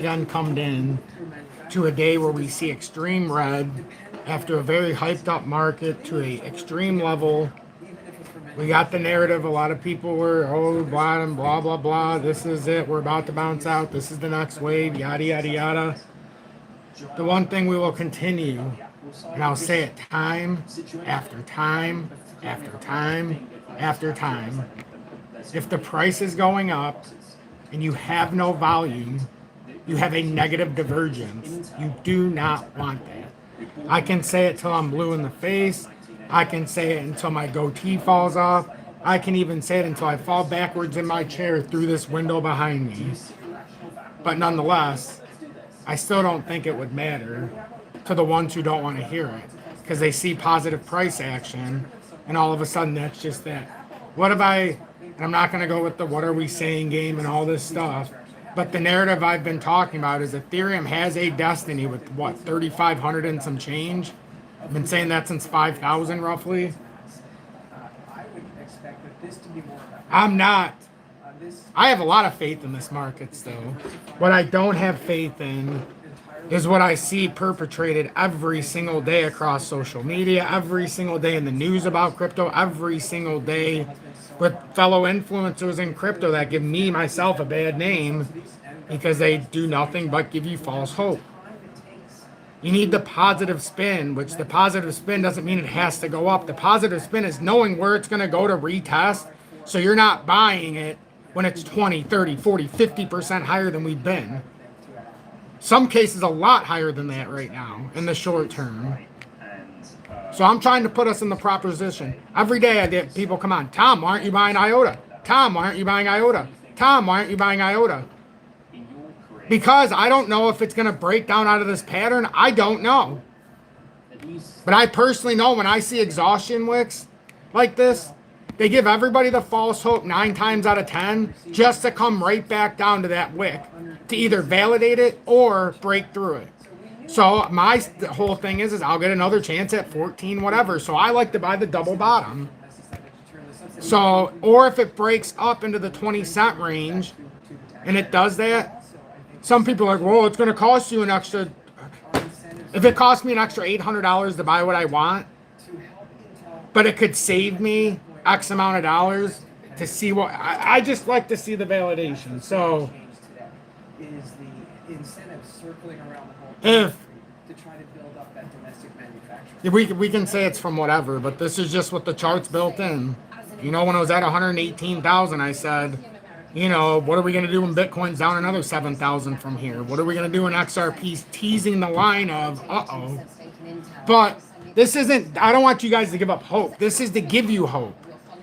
again come in to a day where we see extreme red after a very hyped up market to a extreme level. We got the narrative. A lot of people were, oh, blah, and blah, blah, blah. This is it. We're about to bounce out. This is the next wave, yada, yada, yada. The one thing we will continue, and I'll say it time after time after time after time. If the price is going up and you have no volume, you have a negative divergence. You do not want that. I can say it till I'm blue in the face. I can say it until my goatee falls off. I can even say it until I fall backwards in my chair through this window behind me. But nonetheless, I still don't think it would matter to the ones who don't want to hear it, because they see positive price action and all of a sudden that's just that. What have I, and I'm not going to go with the what are we saying game and all this stuff, but the narrative I've been talking about is Ethereum has a destiny with what, 3,500 and some change. I've been saying that since 5,000 roughly. I'm not. I have a lot of faith in this market still. What I don't have faith in is what I see perpetrated every single day across social media, every single day in the news about crypto, every single day with fellow influencers in crypto that give me, myself, a bad name because they do nothing but give you false hope. You need the positive spin, which the positive spin doesn't mean it has to go up. The positive spin is knowing where it's going to go to retest, so you're not buying it when it's 20, 30, 40, 50% higher than we've been. Some cases a lot higher than that right now in the short term. So I'm trying to put us in the proper position. Every day I get people come on, Tom, why aren't you buying IOTA? Tom, why aren't you buying IOTA? Tom, why aren't you buying IOTA? Because I don't know if it's going to break down out of this pattern. I don't know. But I personally know when I see exhaustion wicks like this, they give everybody the false hope 9 times out of 10 just to come right back down to that wick to either validate it or break through it. So my whole thing is I'll get another chance at 14 whatever. So I like to buy the double bottom. So, or if it breaks up into the 20-cent range and it does that, some people are like, well, it's going to cost you an extra. If it costs me an extra $800 to buy what I want, but it could save me X amount of dollars to see what I just like to see the validation. So if we can say it's from whatever, but this is just what the chart's built in. You know, when I was at 118,000, I said, you know, what are we going to do when Bitcoin's down another 7,000 from here? What are we going to do when XRP's teasing the line of, uh-oh. But this isn't, I don't want you guys to give up hope. This is to give you hope.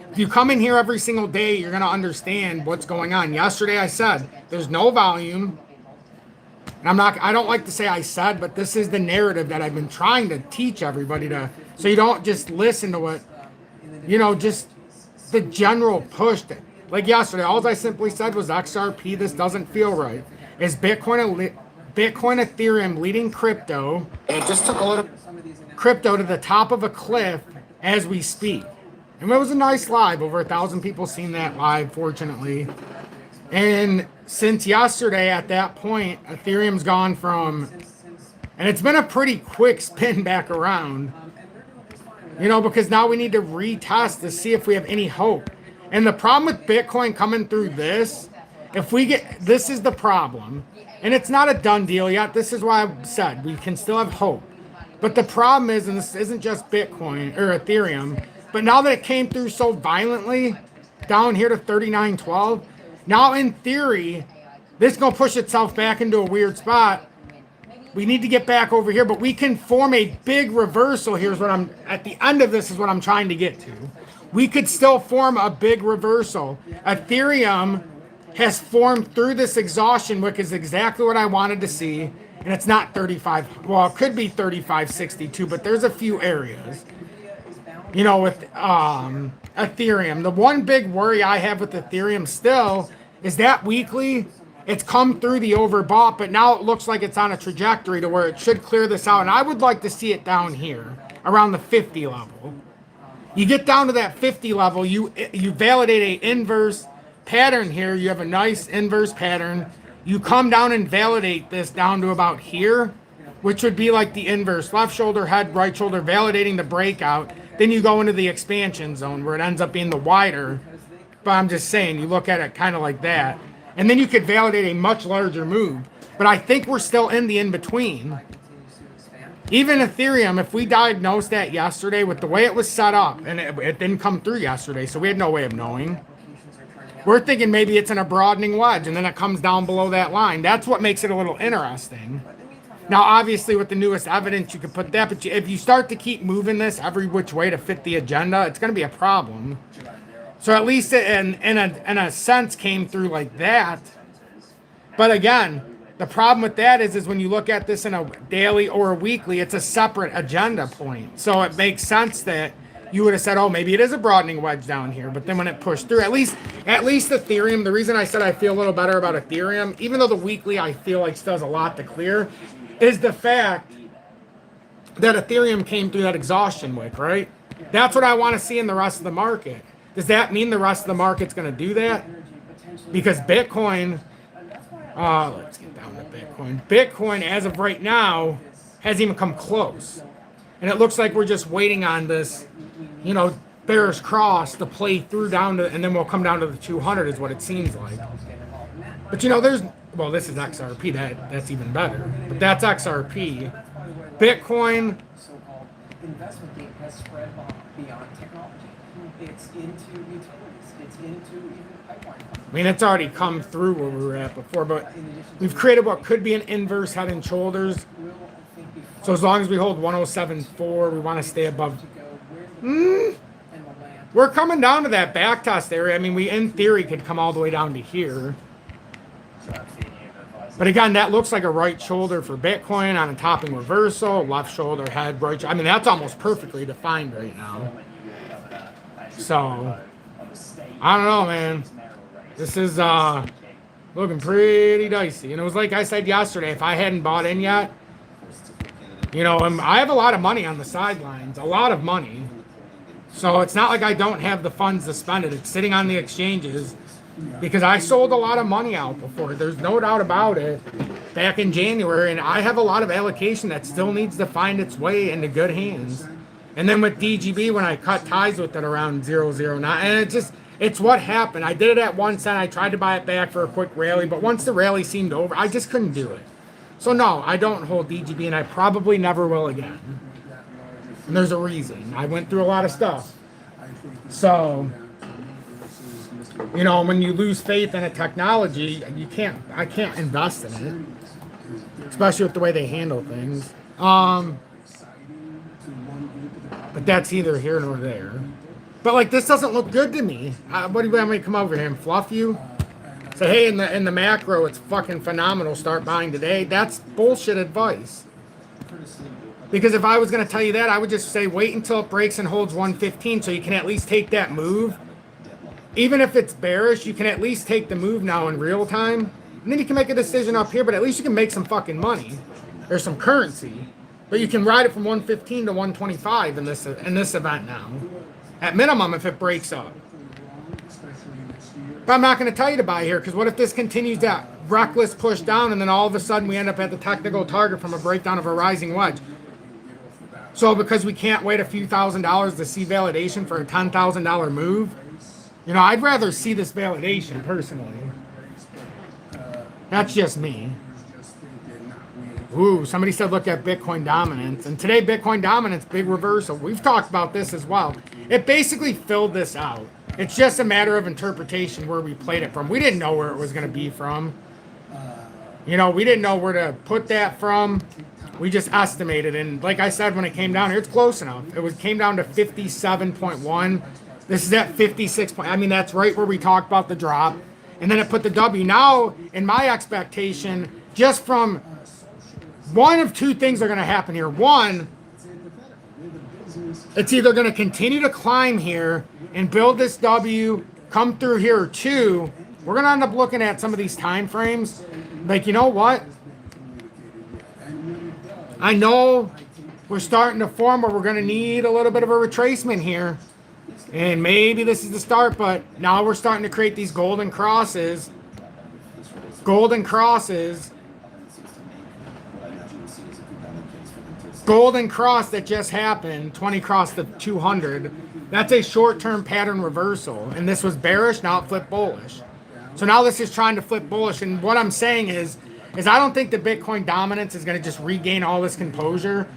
If you come in here every single day, you're going to understand what's going on. Yesterday I said, there's no volume. And I don't like to say I said, but this is the narrative that I've been trying to teach everybody to, so you don't just listen to what, you know, just the general push that, like yesterday, all I simply said was XRP, this doesn't feel right. Is Bitcoin, Ethereum leading crypto? It just took a little crypto to the top of a cliff as we speak. And it was a nice live. Over 1,000 people seen that live, fortunately. And since yesterday, at that point, Ethereum's gone from, and it's been a pretty quick spin back around. You know, because now we need to retest to see if we have any hope. And the problem with Bitcoin coming through this, if we get, this is the problem. And it's not a done deal yet. This is why I said we can still have hope. But the problem is, and this isn't just Bitcoin or Ethereum, but now that it came through so violently down here to 39.12, now in theory, this is going to push itself back into a weird spot. We need to get back over here, but we can form a big reversal. Here's what I'm, at the end of this is what I'm trying to get to. We could still form a big reversal. Ethereum has formed through this exhaustion wick is exactly what I wanted to see. And it's not 35. Well, it could be 35.62, but there's a few areas. You know, with Ethereum. The one big worry I have with Ethereum still is that weekly, it's come through the overbought, but now it looks like it's on a trajectory to where it should clear this out. And I would like to see it down here around the 50 level. You get down to that 50 level, you validate a inverse pattern here. You have a nice inverse pattern. You come down and validate this down to about here, which would be like the inverse. Left shoulder, head, right shoulder, validating the breakout. Then you go into the expansion zone where it ends up being the wider. But I'm just saying, you look at it kind of like that. And then you could validate a much larger move. But I think we're still in the in-between. Even Ethereum, if we diagnosed that yesterday with the way it was set up, and it didn't come through yesterday, so we had no way of knowing. We're thinking maybe it's in a broadening wedge, and then it comes down below that line. That's what makes it a little interesting. Now, obviously, with the newest evidence, you could put that, but if you start to keep moving this every which way to fit the agenda, it's going to be a problem. So at least it, in a sense, came through like that. But again, the problem with that is when you look at this in a daily or a weekly, it's a separate agenda point. So it makes sense that you would have said, oh, maybe it is a broadening wedge down here. But then when it pushed through, at least Ethereum, the reason I said I feel a little better about Ethereum, even though the weekly I feel like still has a lot to clear, is the fact that Ethereum came through that exhaustion wick, right? That's what I want to see in the rest of the market. Does that mean the rest of the market's going to do that? Because Bitcoin, let's get down to Bitcoin. Bitcoin, as of right now, hasn't even come close. And it looks like we're just waiting on this, you know, bearish cross to play through down to, and then we'll come down to the 200 is what it seems like. But, you know, well, this is XRP. That's even better. But that's XRP. Bitcoin. Investment game has spread beyond technology. It's into utilities. It's into even pipeline. I mean, it's already come through where we were at before, but we've created what could be an inverse head and shoulders. So as long as we hold 107.4, we want to stay above. We're coming down to that back test area. I mean, we in theory could come all the way down to here. But again, that looks like a right shoulder for Bitcoin on a topping reversal, left shoulder, head, right. I mean, that's almost perfectly defined right now. So, I don't know, man. This is looking pretty dicey. And it was like I said yesterday, if I hadn't bought in yet, you know, I have a lot of money on the sidelines, a lot of money. So it's not like I don't have the funds to spend it. It's sitting on the exchanges. Because I sold a lot of money out before. There's no doubt about it. Back in January. And I have a lot of allocation that still needs to find its way into good hands. And then with DGB, when I cut ties with it around 009. And it's what happened. I did it at 1 cent. I tried to buy it back for a quick rally. But once the rally seemed over, I just couldn't do it. So no, I don't hold DGB. And I probably never will again. And there's a reason. I went through a lot of stuff. So... you know, when you lose faith in a technology, I can't invest in it, especially with the way they handle things. But that's either here nor there. But like, this doesn't look good to me. What do you want me to come over here and fluff you? Say, hey, in the macro, it's fucking phenomenal. Start buying today. That's bullshit advice. Because if I was going to tell you that, I would just say wait until it breaks and holds 115 so you can at least take that move. Even if it's bearish, you can at least take the move now in real time. And then you can make a decision up here, but at least you can make some fucking money. There's some currency. But you can ride it from 115 to 125 in this event now. At minimum, if it breaks up. But I'm not going to tell you to buy here, because what if this continues that reckless push down, and then all of a sudden we end up at the technical target from a breakdown of a rising wedge? So because we can't wait a few $1,000s to see validation for a $10,000 move, you know, I'd rather see this validation, personally. That's just me. Ooh, somebody said look at Bitcoin dominance. And today, Bitcoin dominance, big reversal. We've talked about this as well. It basically filled this out. It's just a matter of interpretation where we played it from. We didn't know where it was going to be from. You know, we didn't know where to put that from. We just estimated. And like I said, when it came down here, it's close enough. Came down to 57.1. This is at 56 point. I mean, that's right where we talked about the drop. And then it put the W. Now, in my expectation, just from one of two things are going to happen here. One, it's either going to continue to climb here and build this W, come through here. Or two, we're going to end up looking at some of these time frames. Like, you know what? I know we're starting to form where we're going to need a little bit of a retracement here. And maybe this is the start, but now we're starting to create these golden crosses. golden crosses. Golden cross that just happened, 20 cross the 200. That's a short-term pattern reversal. And this was bearish, now it flipped bullish. So now this is trying to flip bullish. And what I'm saying is I don't think the Bitcoin dominance is going to just regain all this composure.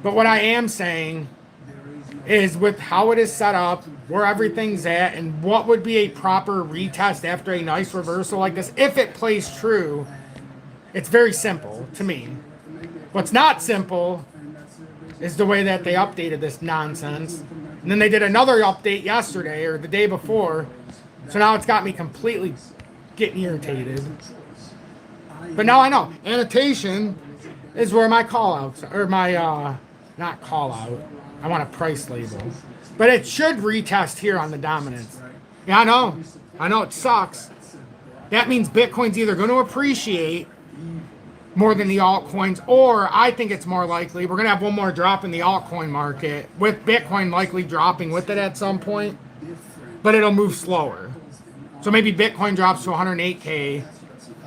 But what I am saying is with how it is set up, where everything's at, and what would be a proper retest after a nice reversal like this, if it plays true, it's very simple to me. What's not simple is the way that they updated this nonsense. And then they did another update yesterday or the day before. So now it's got me completely getting irritated. But now I know. Annotation is where my call-outs, or my, not call-out. I want a price label. But it should retest here on the dominance. Yeah, I know. I know it sucks. That means Bitcoin's either going to appreciate more than the altcoins, or I think it's more likely we're going to have one more drop in the altcoin market, with Bitcoin likely dropping with it at some point, but it'll move slower. So maybe Bitcoin drops to 108K,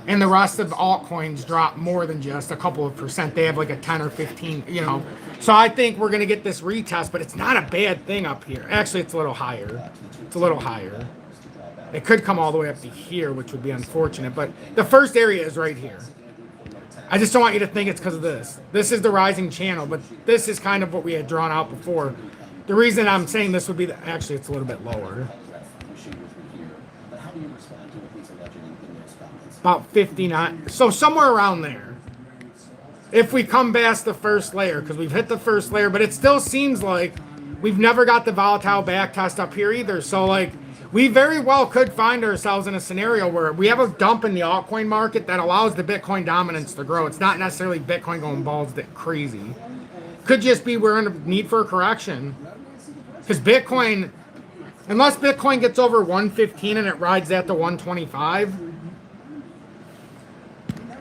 and the rest of the altcoins drop more than just a couple of percent. They have like a 10 or 15, you know. So I think we're going to get this retest, but it's not a bad thing up here. Actually, it's a little higher. It's a little higher. It could come all the way up to here, which would be unfortunate, but the first area is right here. I just don't want you to think it's because of this. This is the rising channel, but this is kind of what we had drawn out before. The reason I'm saying this would be that actually it's a little bit lower. About 59. So somewhere around there. If we come past the first layer, because we've hit the first layer, but it still seems like we've never got the volatile back test up here either. So like, we very well could find ourselves in a scenario where we have a dump in the altcoin market that allows the Bitcoin dominance to grow. It's not necessarily Bitcoin going balls that crazy. Could just be we're in a need for a correction. Because Bitcoin, unless Bitcoin gets over 115 and it rides that to 125.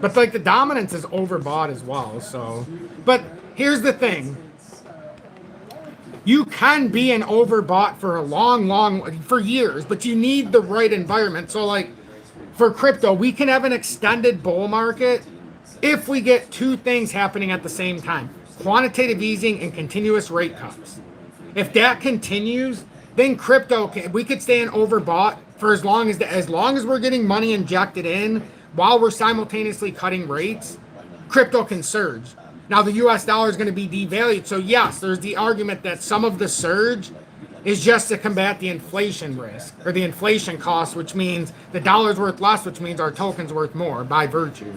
But like the dominance is overbought as well. So, but here's the thing. You can be an overbought for a for years, but you need the right environment. So like for crypto, we can have an extended bull market if we get two things happening at the same time: quantitative easing and continuous rate cuts. If that continues, then crypto we could stay an overbought for as long as we're getting money injected in while we're simultaneously cutting rates. Crypto can surge. Now, the US dollar is going to be devalued. So, yes, there's the argument that some of the surge is just to combat the inflation risk or the inflation cost, which means the dollar's worth less, which means our token's worth more by virtue.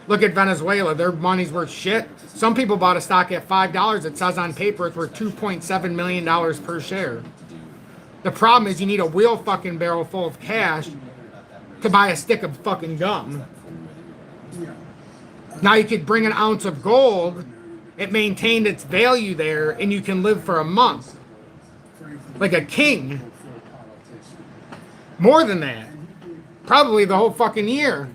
Look at Venezuela. Their money's worth shit. Some people bought a stock at $5. It says on paper it's worth $2.7 million per share. The problem is you need a wheel fucking barrel full of cash to buy a stick of fucking gum. Now you could bring an ounce of gold, it maintained its value there, and you can live for a month. Like a king. More than that. Probably the whole fucking year.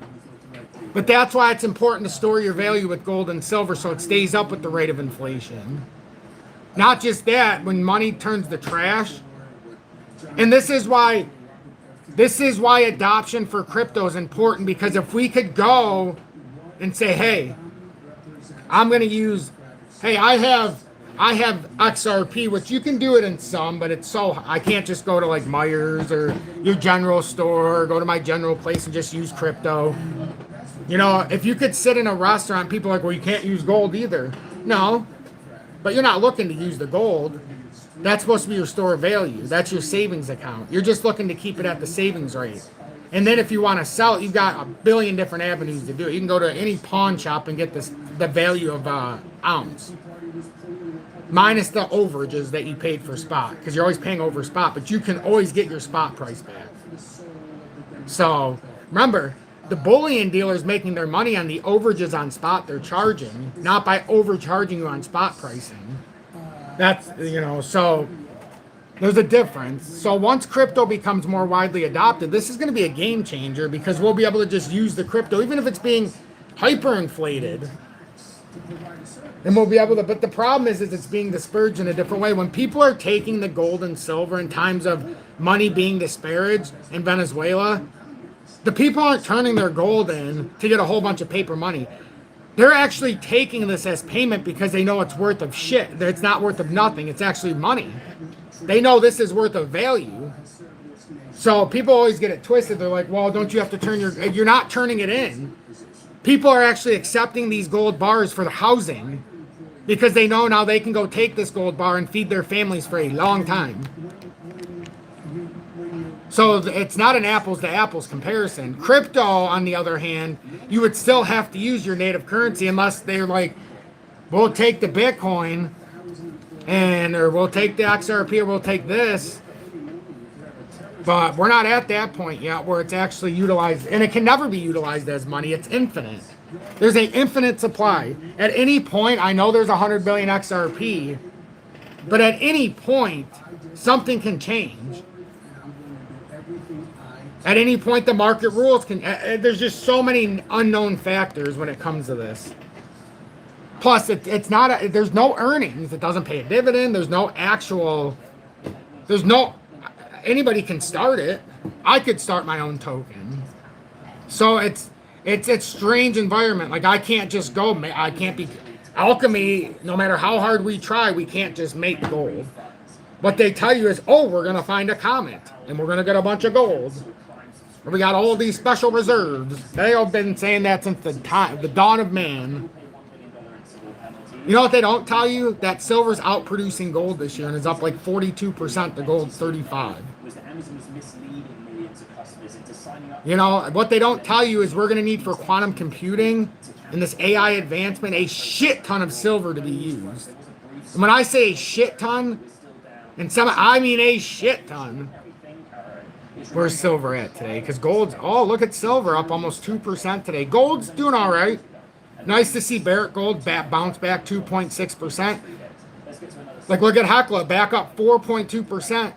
But that's why it's important to store your value with gold and silver so it stays up with the rate of inflation. Not just that, when money turns to trash. And this is why adoption for crypto is important, because if we could go and say, hey, I'm going to use, hey, I have XRP, which you can do it in some, but it's so, I can't just go to like Myers or your general store, or go to my general place and just use crypto. You know, if you could sit in a restaurant, people are like, well, you can't use gold either. No, but you're not looking to use the gold. That's supposed to be your store of value. That's your savings account. You're just looking to keep it at the savings rate. And then if you want to sell it, you've got a billion different avenues to do it. You can go to any pawn shop and get the value of ounce. Minus the overages that you paid for spot. Because you're always paying over spot. But you can always get your spot price back. So, remember, the bullion dealer's making their money on the overages on spot they're charging. Not by overcharging you on spot pricing. That's, you know, so there's a difference. So once crypto becomes more widely adopted, this is going to be a game changer, because we'll be able to just use the crypto, even if it's being hyperinflated. And we'll be able to, but the problem is it's being dispersed in a different way. When people are taking the gold and silver in times of money being disparaged in Venezuela, The people aren't turning their gold in to get a whole bunch of paper money. They're actually taking this as payment because they know it's worth of shit. That it's not worth of nothing. It's actually money. They know this is worth of value. So people always get it twisted. They're like, well, don't you have to turn you're not turning it in. People are actually accepting these gold bars for the housing because they know now they can go take this gold bar and feed their families for a long time. So it's not an apples to apples comparison. Crypto, on the other hand, you would still have to use your native currency unless they're like, we'll take the Bitcoin or we'll take the XRP or we'll take this. But we're not at that point yet where it's actually utilized, and it can never be utilized as money. It's infinite. There's an infinite supply. At any point, I know there's 100 billion XRP, but at any point, something can change. At any point, the market rules can. There's just so many unknown factors when it comes to this. Plus, it's not. There's no earnings. It doesn't pay a dividend. There's no actual. There's no. Anybody can start it. I could start my own token. So it's strange environment. Like I can't just go. I can't be alchemy. No matter how hard we try, we can't just make gold. What they tell you is, oh, we're gonna find a comet and we're gonna get a bunch of gold. We got all these special reserves. They have been saying that since the dawn of man. You know what they don't tell you? That silver's outproducing gold this year and is up like 42%. The gold's 35%. You know, what they don't tell you is we're going to need for quantum computing and this AI advancement a shit ton of silver to be used. And when I say a shit ton, I mean a shit ton. Where's silver at today? Because gold's, oh, look at silver up almost 2% today. Gold's doing all right. Nice to see Barrick Gold bounce back 2.6%. Like, look at Hecla, back up 4.2%.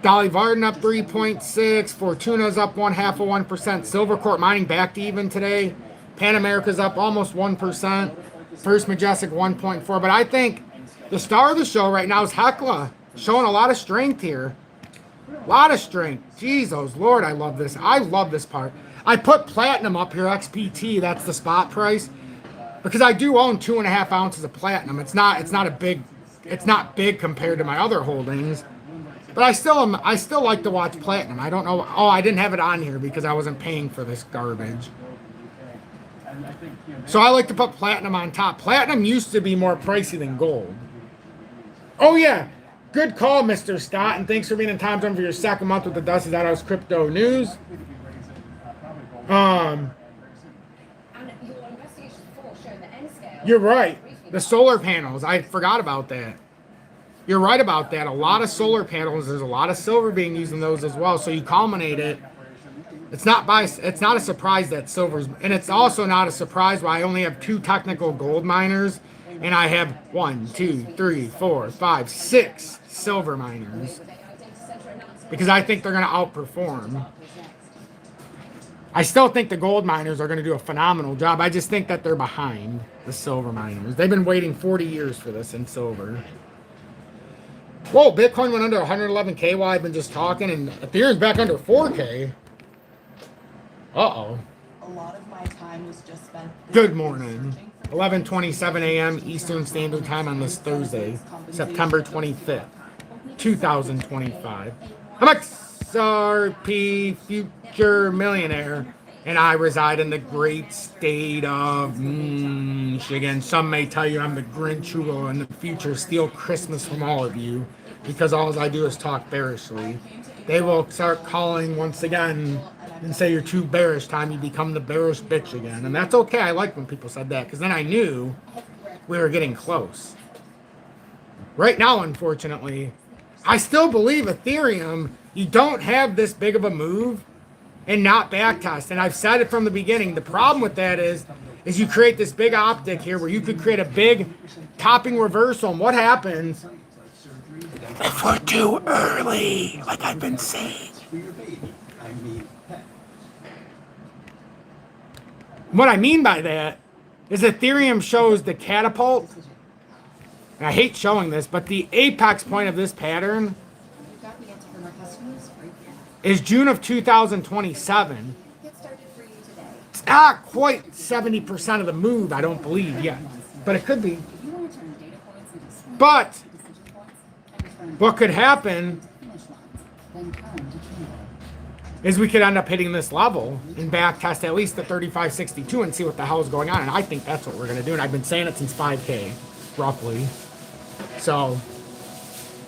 Dolly Varden up 3.6%. Fortuna's up 0.5%. Silvercorp Mining back to even today. Pan America's up almost 1%. First Majestic 1.4%. But I think the star of the show right now is Hecla, showing a lot of strength here. A lot of strength. Jesus Lord, I love this. I love this part. I put platinum up here, XPT. That's the spot price, because I do own 2.5 ounces of platinum. It's not big compared to my other holdings, but I still like to watch platinum. I don't know. Oh, I didn't have it on here because I wasn't paying for this garbage. So I like to put platinum on top. Platinum used to be more pricey than gold. Oh yeah, good call, Mr. Scott, and thanks for being in Time Zone for your second month with the Dusty House Crypto News. You're right. The solar panels, I forgot about that. You're right about that. A lot of solar panels, there's a lot of silver being used in those as well. So you culminate it. It's not a surprise that silver's, and it's also not a surprise why I only have 2 technical gold miners, and I have 1, 2, 3, 4, 5, 6 silver miners, because I think they're going to outperform. I still think the gold miners are going to do a phenomenal job. I just think that they're behind the silver miners. They've been waiting 40 years for this in silver. Whoa, Bitcoin went under 111K while I've been just talking, and Ethereum's back under 4K. Uh-oh. A lot of my time was just spent. Good morning. 11:27 a.m. Eastern Standard Time on this Thursday, September 25th, 2025. I'm XRP Future Millionaire, and I reside in the great state of Michigan. Some may tell you I'm the Grinch who will in the future steal Christmas from all of you, because all I do is talk bearishly. They will start calling once again and say you're too bearish, time you become the bearish bitch again. And that's okay. I like when people said that, because then I knew we were getting close. Right now, unfortunately, I still believe Ethereum, you don't have this big of a move and not backtest. And I've said it from the beginning. The problem with that is you create this big optic here where you could create a big topping reversal. And what happens if we're too early, like I've been saying? What I mean by that is Ethereum shows the catapult. And I hate showing this, but the apex point of this pattern is June of 2027. It's not quite 70% of the move, I don't believe yet, but it could be. But what could happen is we could end up hitting this level and back test at least the 35.62 and see what the hell is going on. And I think that's what we're going to do. And I've been saying it since 5K, roughly. So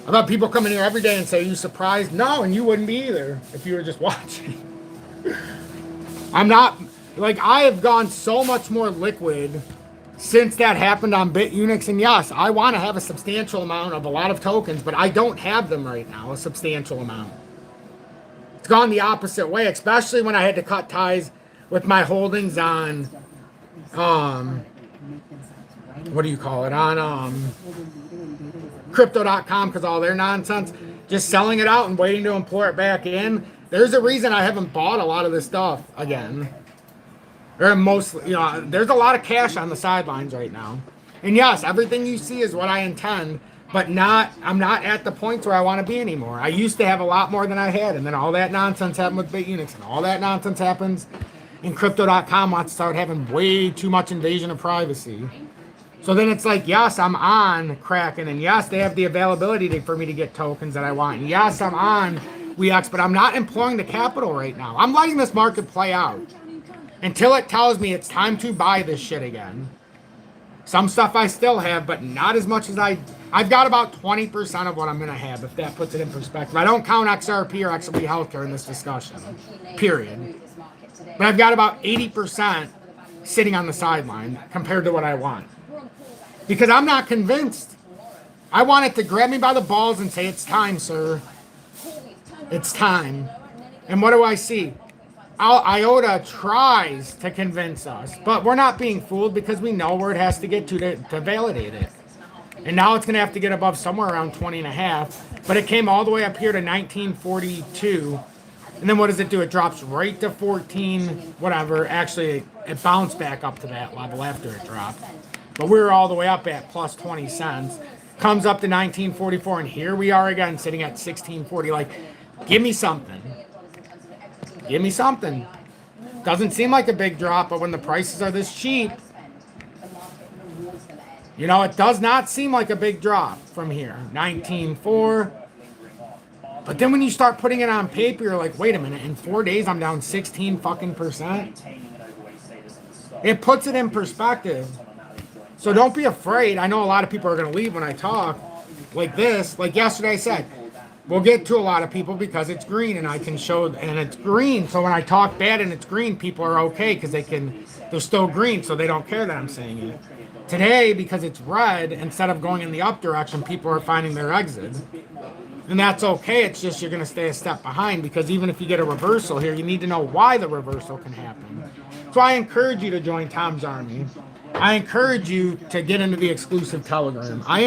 I've had people come in here every day and say, "Are you surprised?" No, and you wouldn't be either if you were just watching. I'm not, like, I have gone so much more liquid since that happened on BitUnix. And yes, I want to have a substantial amount of a lot of tokens, but I don't have them right now, a substantial amount. It's gone the opposite way, especially when I had to cut ties with my holdings on, what do you call it, on crypto.com, because all their nonsense, just selling it out and waiting to import it back in. There's a reason I haven't bought a lot of this stuff again. Or mostly, there's a lot of cash on the sidelines right now. And yes, everything you see is what I intend, but I'm not at the point where I want to be anymore. I used to have a lot more than I had, and then all that nonsense happened with BitUnix, and all that nonsense happens in crypto.com wants to start having way too much invasion of privacy. So then it's like, yes, I'm on KRAKEN, and yes, they have the availability for me to get tokens that I want. And yes, I'm on WEEX, but I'm not employing the capital right now. I'm letting this market play out until it tells me it's time to buy this shit again. Some stuff I still have, but not as much as I've got about 20% of what I'm going to have, if that puts it in perspective. I don't count XRP or XRP Healthcare in this discussion, period. But I've got about 80% sitting on the sideline compared to what I want. Because I'm not convinced. I want it to grab me by the balls and say, "It's time, sir. It's time." And what do I see? IOTA tries to convince us, but we're not being fooled because we know where it has to get to validate it. And now it's going to have to get above somewhere around 20.5, but it came all the way up here to 1942. And then what does it do? It drops right to 14, whatever. Actually, it bounced back up to that level after it dropped. But we were all the way up at plus 20 cents. Comes up to 1944, and here we are again sitting at 1640. Like, give me something. Give me something. Doesn't seem like a big drop, but when the prices are this cheap, it does not seem like a big drop from here. 19.4. But then when you start putting it on paper, you're like, wait a minute, in 4 days I'm down 16%. It puts it in perspective. So don't be afraid. I know a lot of people are going to leave when I talk like this. Like yesterday I said, we'll get to a lot of people because it's green and I can show, and it's green. So when I talk bad and it's green, people are okay because they're still green, so they don't care that I'm saying it. Today, because it's red, instead of going in the up direction, people are finding their exit. And that's okay. It's just you're going to stay a step behind, because even if you get a reversal here, you need to know why the reversal can happen. So I encourage you to join Tom's Army. I encourage you to get into the exclusive Telegram. I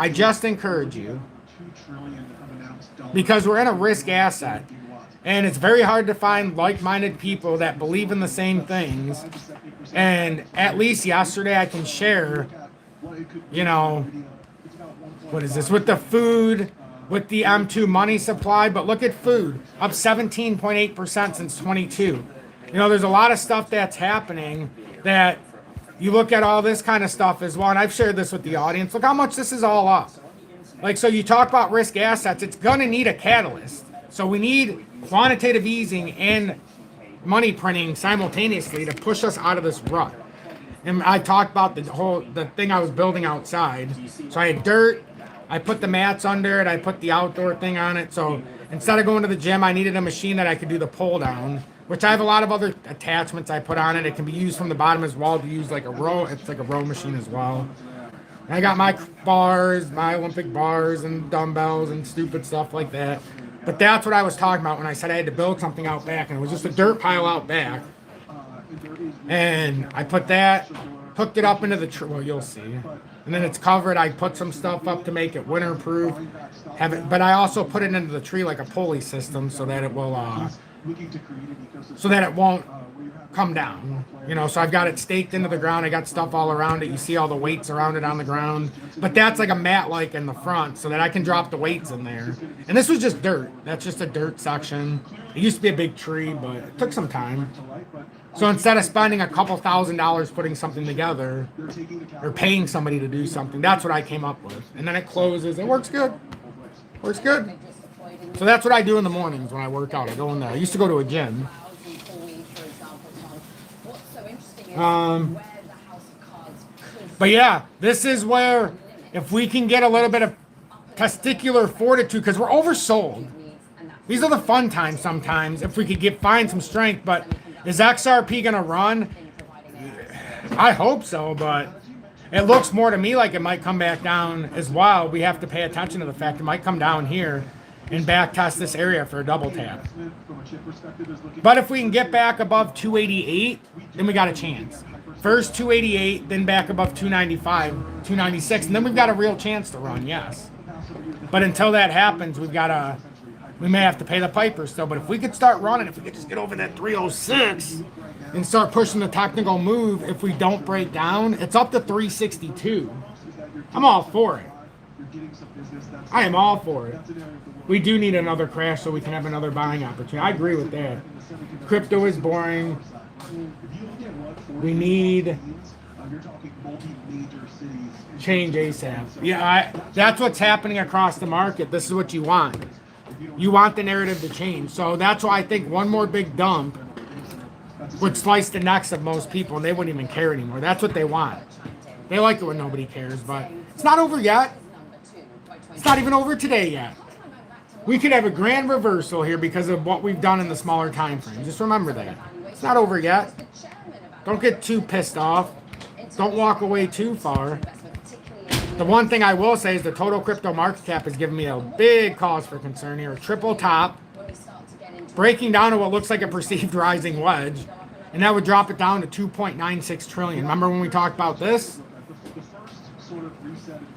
just encourage you. Because we're in a risk asset. And it's very hard to find like-minded people that believe in the same things. And at least yesterday I can share, what is this? With the food, with the M2 money supply. But look at food, up 17.8% since 22. There's a lot of stuff that's happening that you look at all this kind of stuff as well. And I've shared this with the audience. Look how much this is all up. Like, so you talk about risk assets, it's going to need a catalyst. So we need quantitative easing and money printing simultaneously to push us out of this rut. And I talked about the thing I was building outside. So I had dirt, I put the mats under it, I put the outdoor thing on it. So instead of going to the gym, I needed a machine that I could do the pull down, which I have a lot of other attachments I put on it. It can be used from the bottom as well to use like a row. It's like a row machine as well. And I got my bars, my Olympic bars and dumbbells and stupid stuff like that. But that's what I was talking about when I said I had to build something out back, and it was just a dirt pile out back. And I put that, hooked it up into the tree. Well, you'll see. And then it's covered. I put some stuff up to make it winterproof. But I also put it into the tree like a pulley system so that it will, so that it won't come down. You know, so I've got it staked into the ground. I got stuff all around it. You see all the weights around it on the ground. But that's like a mat like in the front so that I can drop the weights in there. And this was just dirt. That's just a dirt section. It used to be a big tree, but it took some time. So instead of spending a couple $1,000s putting something together or paying somebody to do something, that's what I came up with. And then it closes. It works good. Works good. So that's what I do in the mornings when I work out. I go in there. I used to go to a gym. But yeah, this is where if we can get a little bit of testicular fortitude, because we're oversold. These are the fun times sometimes if we could find some strength. But is XRP going to run? I hope so, but it looks more to me like it might come back down as well. We have to pay attention to the fact it might come down here and back test this area for a double tap. But if we can get back above 288, then we got a chance. First 288, then back above 295, 296, and then we've got a real chance to run, yes. But until that happens, we may have to pay the piper still. But if we could start running, if we could just get over that 306 and start pushing the technical move, if we don't break down, it's up to 362. I'm all for it. I am all for it. We do need another crash so we can have another buying opportunity. I agree with that. Crypto is boring. We need change ASAP. Yeah, that's what's happening across the market. This is what you want. You want the narrative to change. So that's why I think one more big dump would slice the necks of most people and they wouldn't even care anymore. That's what they want. They like it when nobody cares, but it's not over yet. It's not even over today yet. We could have a grand reversal here because of what we've done in the smaller time frame. Just remember that. It's not over yet. Don't get too pissed off. Don't walk away too far. The one thing I will say is the total crypto market cap has given me a big cause for concern here. Triple top, breaking down to what looks like a perceived rising wedge, and that would drop it down to 2.96 trillion. Remember when we talked about this?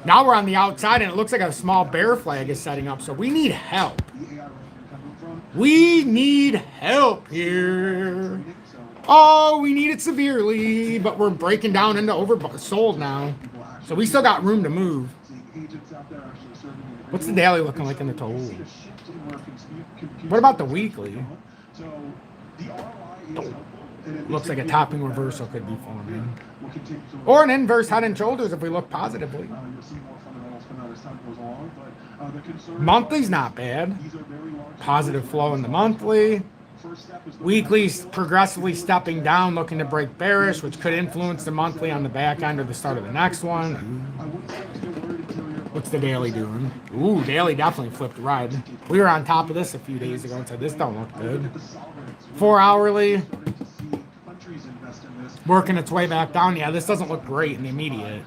Now we're on the outside and it looks like a small bear flag is setting up. So we need help. We need help here. Oh, we need it severely, but we're breaking down into oversold now. So we still got room to move. What's the daily looking like in the total? What about the weekly? Oh, looks like a topping reversal could be forming. Or an inverse head and shoulders if we look positively. Monthly's not bad. Positive flow in the monthly. Weekly's progressively stepping down, looking to break bearish, which could influence the monthly on the back end or the start of the next one. What's the daily doing? Ooh, daily definitely flipped red. We were on top of this a few days ago and said, this don't look good. 4 hourly. Working its way back down. Yeah, this doesn't look great in the immediate.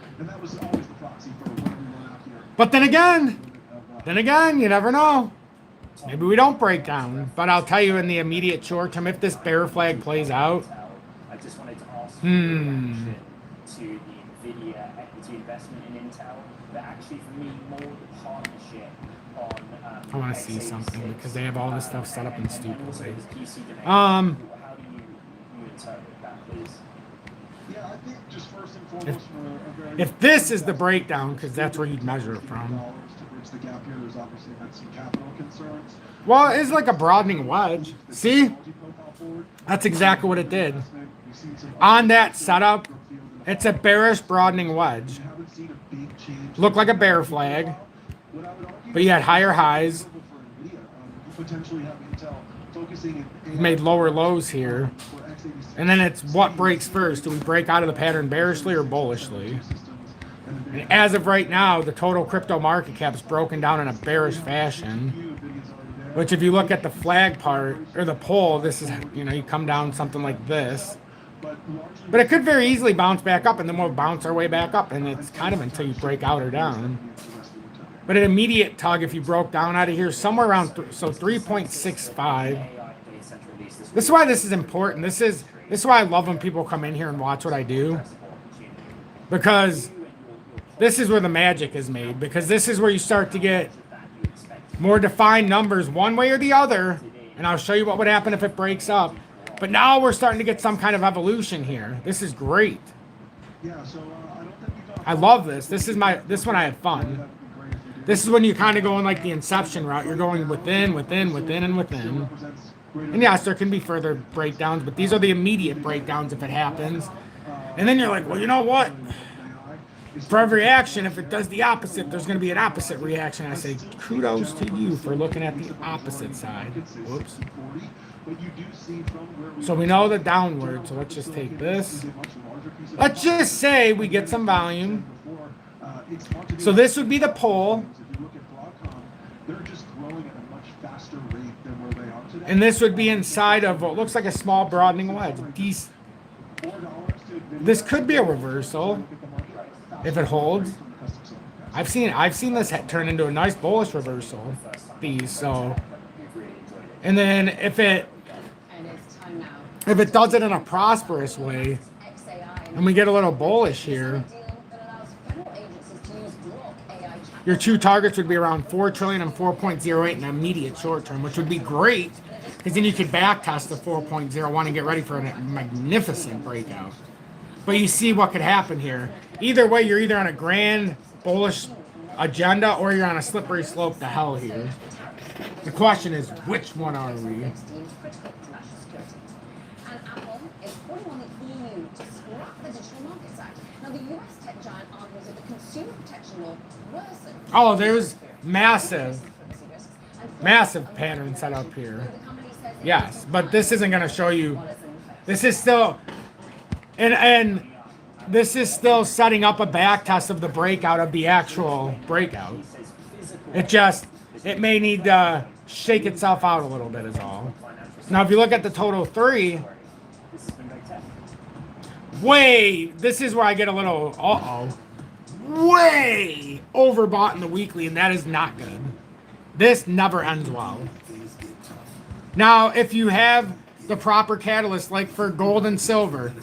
But then again, you never know. Maybe we don't break down. But I'll tell you in the immediate short term, if this bear flag plays out. I just wanted to ask to the Nvidia equity investment in Intel, but actually for me more the partnership on I want to see something because they have all this stuff set up in stupid ways. How do you interpret that, please? Yeah, I think just first and foremost if this is the breakdown, because that's where you'd measure it from. the gap here, there's obviously been some capital concerns. Well, it's like a broadening wedge. See? That's exactly what it did. On that setup, it's a bearish broadening wedge. Looked like a bear flag, but you had higher highs. You made lower lows here. And then it's what breaks first. Do we break out of the pattern bearishly or bullishly? And as of right now, the total crypto market cap is broken down in a bearish fashion. Which if you look at the flag part, or the pole, this is, you come down something like this. But it could very easily bounce back up, and then we'll bounce our way back up. And it's kind of until you break out or down. But an immediate tug, if you broke down out of here, somewhere around, so 3.65. This is why this is important. This is why I love when people come in here and watch what I do. Because this is where the magic is made. Because this is where you start to get more defined numbers one way or the other. And I'll show you what would happen if it breaks up. But now we're starting to get some kind of evolution here. This is great. Yeah, so I don't think we got. I love this. This one I had fun. This is when you kind of go in like the inception route. You're going within, within, within, and within. And yes, there can be further breakdowns, but these are the immediate breakdowns if it happens. And then you're like, well, you know what? For every action, if it does the opposite, there's going to be an opposite reaction. I say, kudos to you for looking at the opposite side. Whoops. So we know the downward, so let's just take this. Let's just say we get some volume. So this would be the pole. And this would be inside of what looks like a small broadening wedge. This could be a reversal if it holds. I've seen this turn into a nice bullish reversal. So, and then if it does it in a prosperous way, and we get a little bullish here, your two targets would be around 4 trillion and 4.08 in the immediate short term, which would be great because then you could back test the 4.01 and get ready for a magnificent breakout. But you see what could happen here. Either way, you're either on a grand bullish agenda or you're on a slippery slope to hell here. The question is, which one are we? Oh, there's massive pattern set up here. Yes, but this isn't going to show you. This is still, and this is still setting up a back test of the breakout of the actual breakout. It may need to shake itself out a little bit is all. Now, if you look at the total 3, this is where I get a little, way overbought in the weekly, and that is not good. This never ends well. Now, if you have the proper catalyst, like for gold and silver,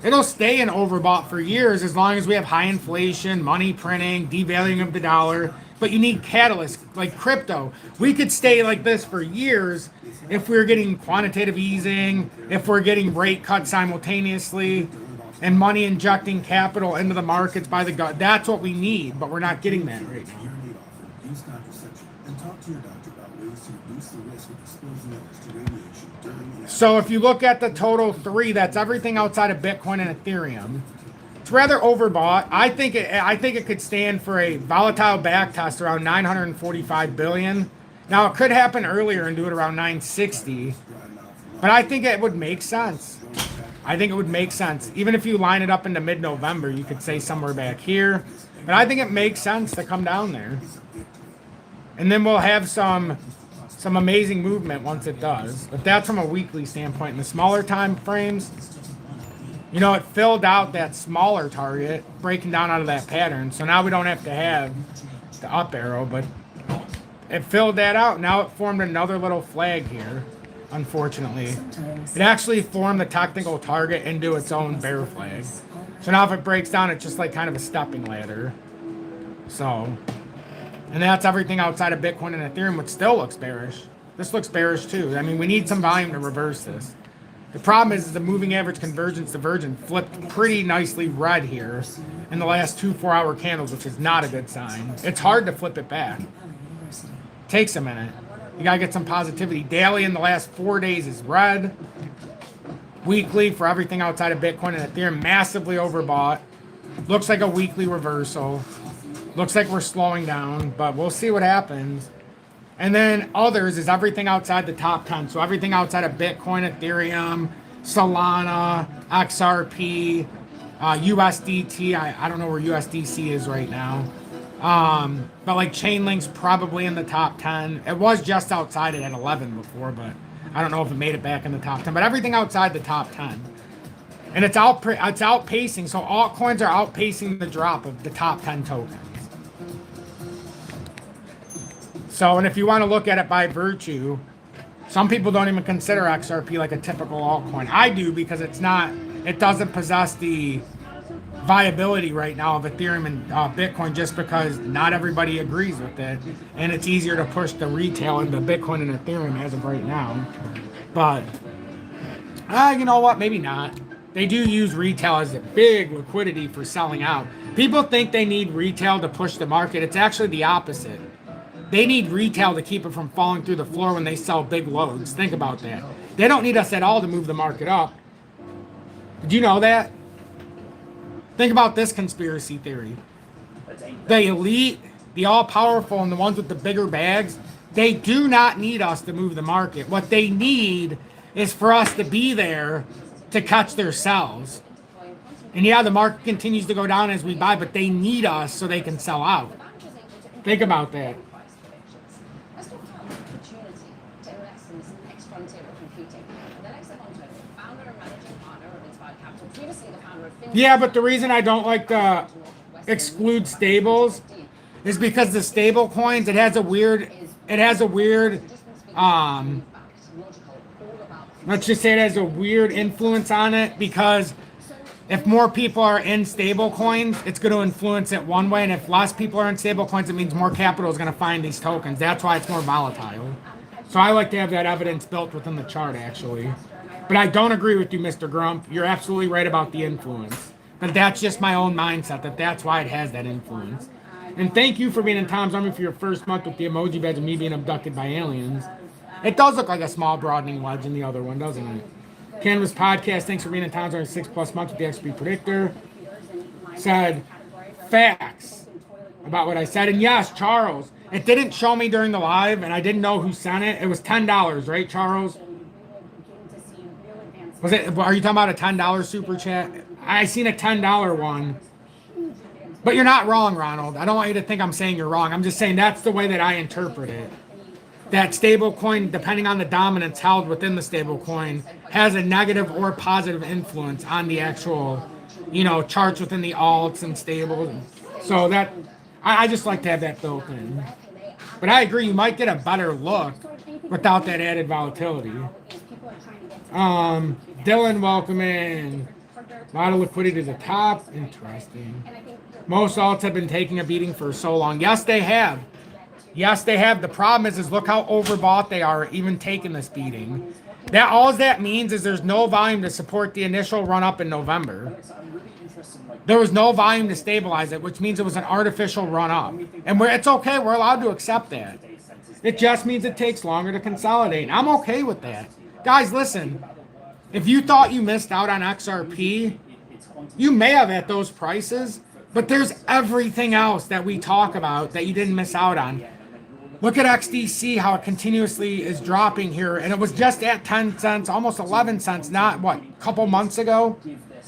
it'll stay in overbought for years as long as we have high inflation, money printing, devaluing of the dollar. But you need catalysts like crypto. We could stay like this for years if we're getting quantitative easing, if we're getting rate cuts simultaneously, and money injecting capital into the markets by the gut. That's what we need, but we're not getting that right now. So if you look at the total 3, that's everything outside of Bitcoin and Ethereum. It's rather overbought. I think it could stand for a volatile back test around 945 billion. Now it could happen earlier and do it around 960, but I think it would make sense. Even if you line it up into mid-November, you could say somewhere back here. But I think it makes sense to come down there. And then we'll have some amazing movement once it does. But that's from a weekly standpoint. In the smaller time frames, you know, it filled out that smaller target, breaking down out of that pattern. So now we don't have to have the up arrow, but it filled that out. Now it formed another little flag here. Unfortunately, it actually formed the technical target into its own bear flag. So now if it breaks down, it's just like kind of a stepping ladder. So, and that's everything outside of Bitcoin and Ethereum, which still looks bearish. This looks bearish too. I mean, we need some volume to reverse this. The problem is the moving average convergence divergence flipped pretty nicely red here in the last 2 4-hour candles, which is not a good sign. It's hard to flip it back. Takes a minute. You gotta get some positivity. Daily in the last 4 days is red. Weekly for everything outside of Bitcoin and Ethereum, massively overbought. Looks like a weekly reversal. Looks like we're slowing down, but we'll see what happens. And then others is everything outside the top 10. So everything outside of Bitcoin, Ethereum, Solana, XRP, USDT. I don't know where USDC is right now. But like Chainlink's probably in the top 10. It was just outside it at 11 before, but I don't know if it made it back in the top 10. But everything outside the top 10. And it's outpacing. So altcoins are outpacing the drop of the top 10 tokens. So, and if you want to look at it by virtue, some people don't even consider XRP like a typical altcoin. I do because it doesn't possess the viability right now of Ethereum and Bitcoin just because not everybody agrees with it. And it's easier to push the retail into Bitcoin and Ethereum as of right now. But You know what? Maybe not. They do use retail as a big liquidity for selling out. People think they need retail to push the market. It's actually the opposite. They need retail to keep it from falling through the floor when they sell big loads. Think about that. They don't need us at all to move the market up. Did you know that? Think about this conspiracy theory. The elite, the all-powerful, and the ones with the bigger bags, they do not need us to move the market. What they need is for us to be there to catch their sells. And yeah, the market continues to go down as we buy, but they need us so they can sell out. Think about that. Yeah, but the reason I don't like to exclude stables is because the stable coins, it has a weird, let's just say it has a weird influence on it, because if more people are in stable coins, it's going to influence it one way, and if less people are in stable coins, it means more capital is going to find these tokens. That's why it's more volatile. So I like to have that evidence built within the chart, actually. But I don't agree with you, Mr. Grump. You're absolutely right about the influence. But that's just my own mindset, that's why it has that influence. And thank you for being in Tom's Army for your first month with the emoji badge and me being abducted by aliens. It does look like a small broadening wedge in the other one, doesn't it? Canvas Podcast, thanks for being in Tom's Army 6+ months with the XP Predictor. Said facts about what I said. And yes, Charles, it didn't show me during the live, and I didn't know who sent it. It was $10, right, Charles? Was it? Are you talking about a $10 super chat? I seen a $10 one. But you're not wrong, Ronald. I don't want you to think I'm saying you're wrong. I'm just saying that's the way that I interpret it. That stable coin, depending on the dominance held within the stable coin, has a negative or positive influence on the actual, charts within the alts and stables. So that, I just like to have that built in. But I agree, you might get a better look without that added volatility. Dylan, welcome in. A lot of liquidity to the top. Interesting. Most alts have been taking a beating for so long. Yes, they have. Yes, they have. The problem is look how overbought they are, even taking this beating. That all that means is there's no volume to support the initial run up in November. There was no volume to stabilize it, which means it was an artificial run up. And it's okay. We're allowed to accept that. It just means it takes longer to consolidate. I'm okay with that. Guys, listen. If you thought you missed out on XRP, you may have at those prices, but there's everything else that we talk about that you didn't miss out on. Look at XDC, how it continuously is dropping here, and it was just at 10 cents, almost 11 cents, not, a couple months ago?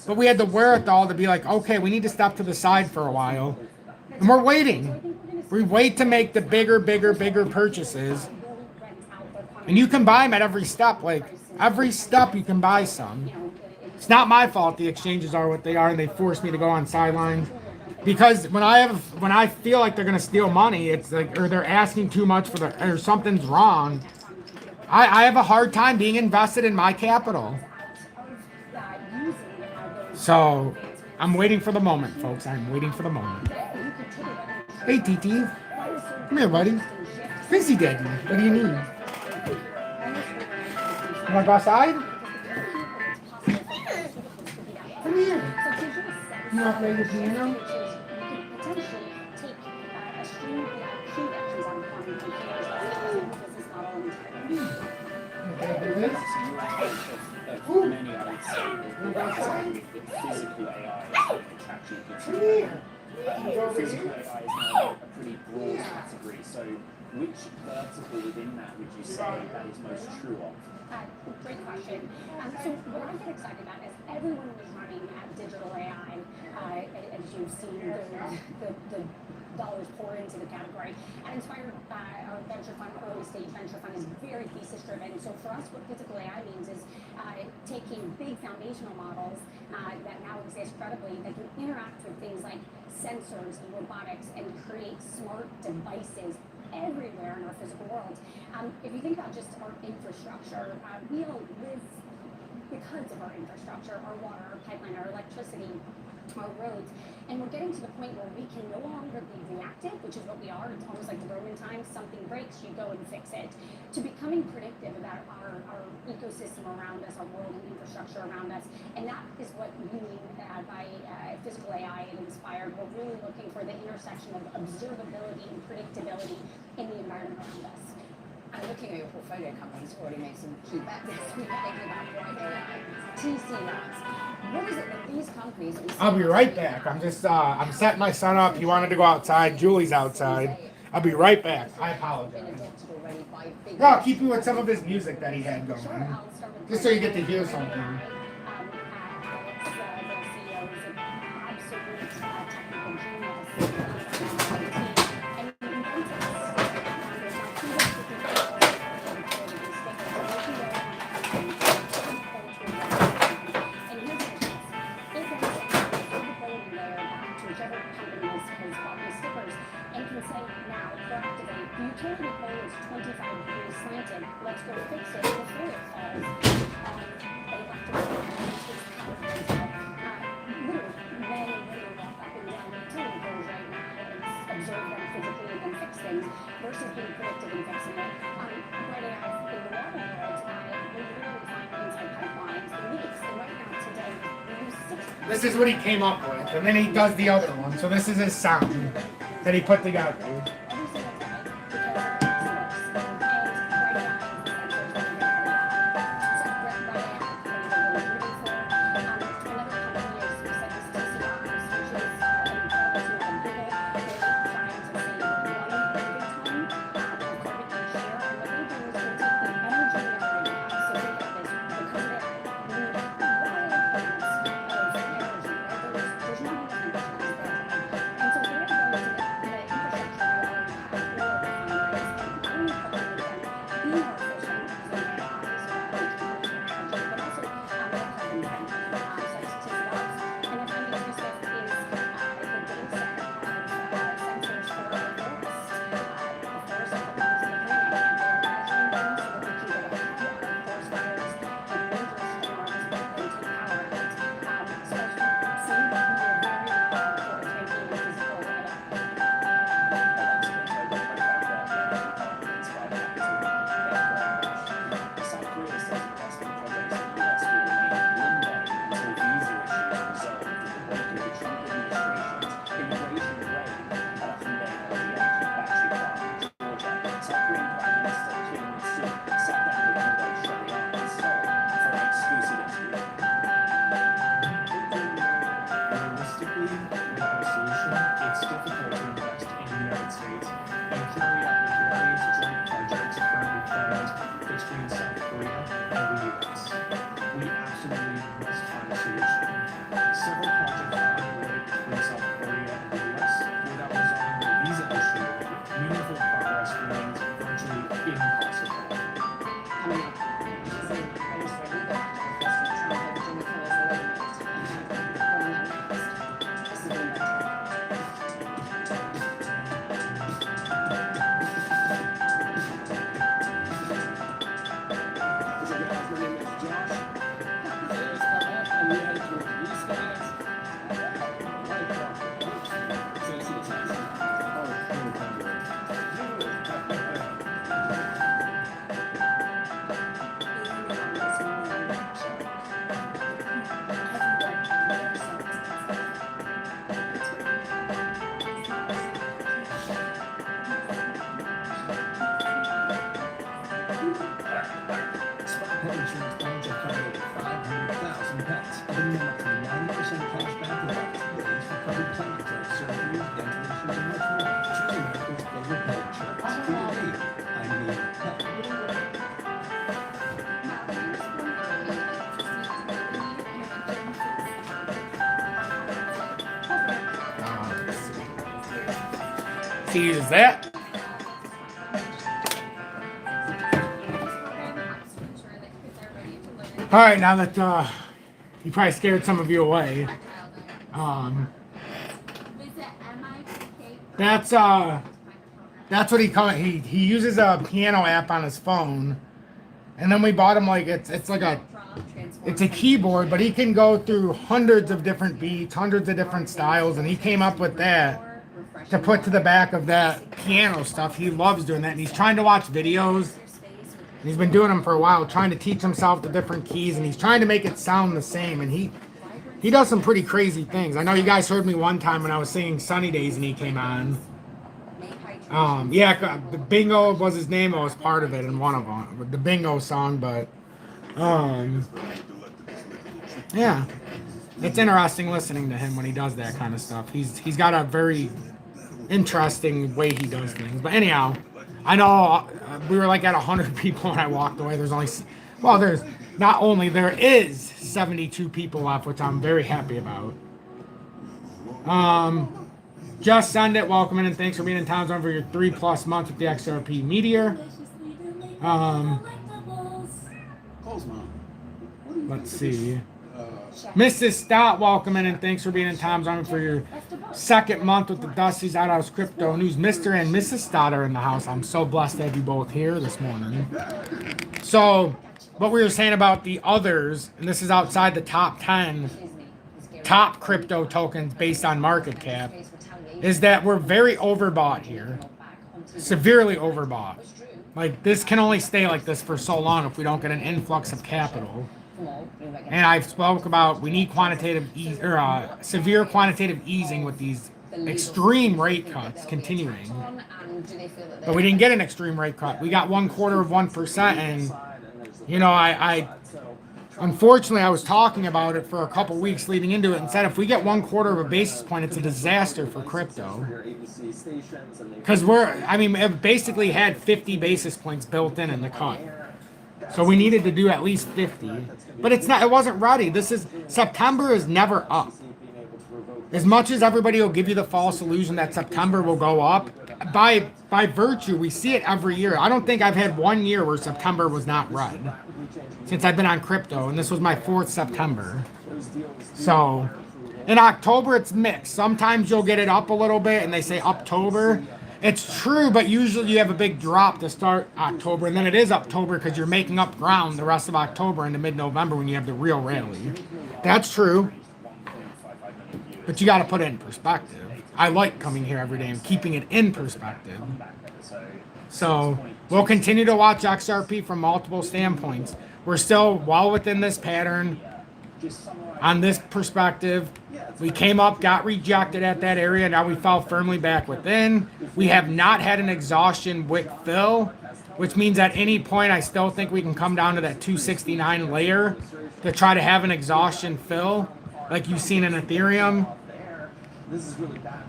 But we had the wherewithal to be like, okay, we need to step to the side for a while. And we're waiting. We wait to make the bigger purchases. And you can buy them at every step. Every step you can buy some. It's not my fault the exchanges are what they are and they force me to go on sidelines. Because when I feel like they're gonna steal money, it's like, or they're asking too much or something's wrong. I have a hard time being invested in my capital. So I'm waiting for the moment, folks. I'm waiting for the moment. Hey, TT. Come here, buddy. Busy daddy. What do you need? You wanna go outside? Come here. You wanna play the piano? Physical AI is now a pretty broad category, so which vertical within that would you say that is most true of? Great question. So what I get excited about is everyone was running digital AI, as you've seen the dollars pour into the category. And Inspired, our venture fund, early stage venture fund, is very thesis driven. So for us, what physical AI means is taking big foundational models that now exist credibly that can interact with things like sensors and robotics and create smart devices everywhere in our physical world. If you think about just our infrastructure, we all live because of our infrastructure, our water, our pipeline, our electricity, our roads. And we're getting to the point where we can no longer be reactive, which is what we are. It's almost like the Roman times. Something breaks, you go and fix it. To becoming predictive about our ecosystem around us, our world and infrastructure around us. And that is what we mean by physical AI and Inspired. We're really looking for the intersection of observability and predictability in the environment around us. I'm looking at your portfolio companies. Already made some key bets. We're thinking about AI, TC labs. What is it that these companies? I'll be right back. I'm just I'm setting my son up. He wanted to go outside. Julie's outside. I'll be right back. I apologize. No, I'll keep you with some of his music that he had going, just so you get to hear something. Utility pole is 25 degrees slanted. Let's go fix it before it falls. They have to literally, men and women walk up and down utility poles right now and observe them physically and then fix things versus being predictive and fixing it. Right now, in the water world, we literally find inside pipelines, the leaks. And right now, today, we use 6. This is what he came up with, and then he does the other one. So this is his sound that he put together. To use that. All right, now that he probably scared some of you away, that's what he call it. He uses a piano app on his phone, and then we bought him like it's like a it's a keyboard, but he can go through hundreds of different beats, hundreds of different styles, and he came up with that to put to the back of that piano stuff. He loves doing that, and he's trying to watch videos. And he's been doing them for a while, trying to teach himself the different keys, and he's trying to make it sound the same. And he does some pretty crazy things. I know you guys heard me one time when I was singing Sunny Days, and he came on. Yeah, the Bingo was his name. I was part of it in one of them, the Bingo song, but yeah, it's interesting listening to him when he does that kind of stuff. He's got a very interesting way he does things. But anyhow, I know we were like at 100 people when I walked away. There's only, well, there is 72 people left, which I'm very happy about. Just send it. Welcome in and thanks for being in Town Zone for your 3+ months with the XRP Meteor. Let's see. Mrs. Stott, welcome in and thanks for being in Tom Zone for your 2nd month with the Dusty's Out House Crypto News. Mr. and Mrs. Stott are in the house. I'm so blessed to have you both here this morning. So, what we were saying about the others, and this is outside the top 10 top crypto tokens based on market cap, is that we're very overbought here. Severely overbought. Like, this can only stay like this for so long if we don't get an influx of capital. And I've spoke about we need severe quantitative easing with these extreme rate cuts continuing. But we didn't get an extreme rate cut. We got 0.25%, and you know, I unfortunately I was talking about it for a couple weeks leading into it and said if we get 0.25 basis point, it's a disaster for crypto. Because it basically had 50 basis points built in the cut. So we needed to do at least 50. But it wasn't ready. September is never up. As much as everybody will give you the false illusion that September will go up, by virtue, we see it every year. I don't think I've had 1 year where September was not red since I've been on crypto, and this was my 4th September. So in October, it's mixed. Sometimes you'll get it up a little bit, and they say October. It's true, but usually you have a big drop to start October, and then it is October because you're making up ground the rest of October into mid-November when you have the real rally. That's true, but you got to put it in perspective. I like coming here every day and keeping it in perspective. So we'll continue to watch XRP from multiple standpoints. We're still well within this pattern on this perspective. We came up, got rejected at that area. Now we fell firmly back within. We have not had an exhaustion wick fill, which means at any point I still think we can come down to that 269 layer to try to have an exhaustion fill like you've seen in Ethereum.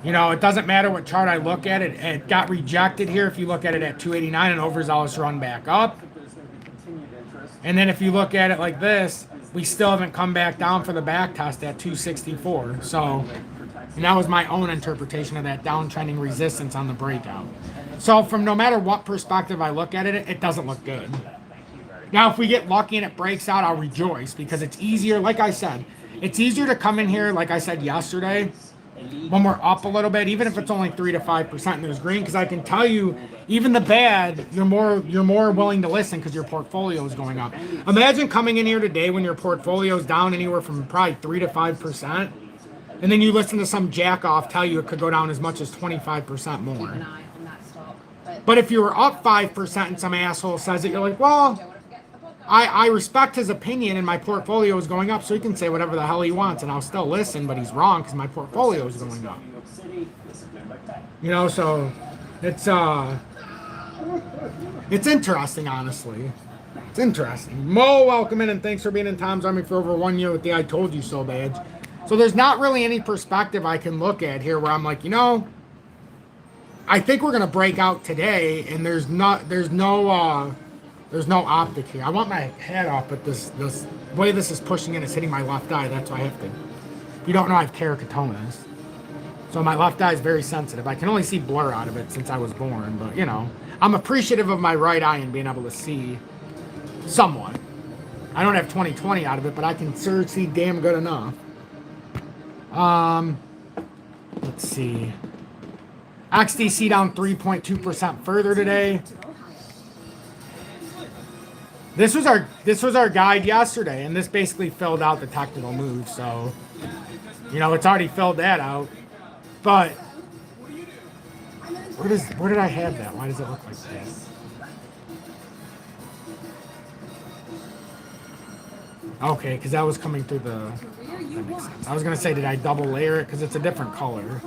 You know, it doesn't matter what chart I look at. It got rejected here. If you look at it at 289 and overzealous run back up. And then if you look at it like this, we still haven't come back down for the back test at 264. So, and that was my own interpretation of that downtrending resistance on the breakout. So from no matter what perspective I look at it, it doesn't look good. Now, if we get lucky and it breaks out, I'll rejoice because it's easier. Like I said, it's easier to come in here, like I said yesterday, when we're up a little bit, even if it's only 3 to 5% and there's green, because I can tell you, even the bad, you're more willing to listen because your portfolio is going up. Imagine coming in here today when your portfolio is down anywhere from probably 3 to 5%, and then you listen to some jack off tell you it could go down as much as 25% more. But if you were up 5% and some asshole says it, you're like, well, I respect his opinion and my portfolio is going up, so he can say whatever the hell he wants and I'll still listen, but he's wrong because my portfolio is going up. You know, so it's interesting, honestly. It's interesting. Mo, welcome in and thanks for being in Tom's Army for over 1 year with the I Told You So badge. So there's not really any perspective I can look at here where I'm like, you know, I think we're gonna break out today, and there's no optic here. I want my head off, but this way this is pushing in is hitting my left eye. That's why I have to. If you don't know, I have keratoconus. So my left eye is very sensitive. I can only see blur out of it since I was born, but you know, I'm appreciative of my right eye and being able to see somewhat. I don't have 20/20 out of it, but I can sure see damn good enough. Let's see. XDC down 3.2% further today. This was our guide yesterday, and this basically filled out the technical move. So, you know, it's already filled that out. But where did I have that? Why does it look like this? Okay, because that was coming through the. That makes sense. I was gonna say, did I double layer it? Because it's a different color.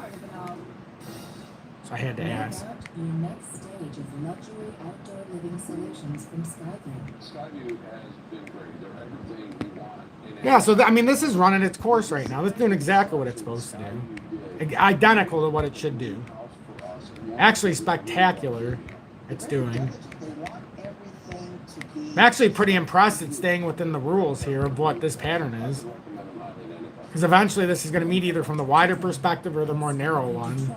So I had to ask. Your next stage of luxury outdoor living solutions from Skyview. Skyview has been great. They're everything we want. Yeah, so I mean, this is running its course right now. It's doing exactly what it's supposed to do. Identical to what it should do. Actually spectacular, it's doing. I'm actually pretty impressed it's staying within the rules here of what this pattern is. Because eventually this is going to meet either from the wider perspective or the more narrow one.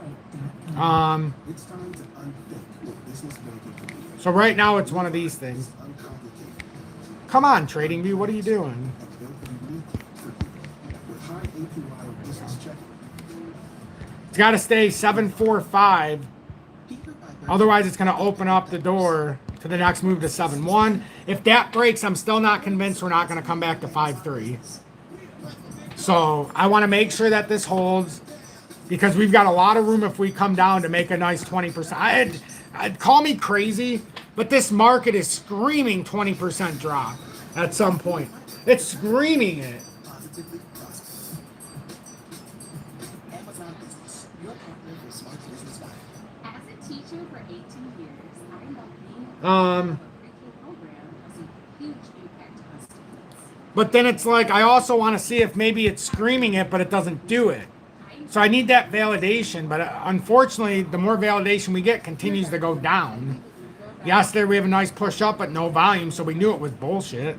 So right now it's one of these things. Come on, TradingView, what are you doing? It's got to stay 745. Otherwise, it's going to open up the door to the next move to 7-1. If that breaks, I'm still not convinced we're not going to come back to 5-3. So I want to make sure that this holds because we've got a lot of room if we come down to make a nice 20%. I'd call me crazy, but this market is screaming 20% drop at some point. It's screaming it. But then it's like, I also want to see if maybe it's screaming it, but it doesn't do it. So I need that validation, but unfortunately, the more validation we get continues to go down. Yesterday we have a nice push up, but no volume, so we knew it was bullshit.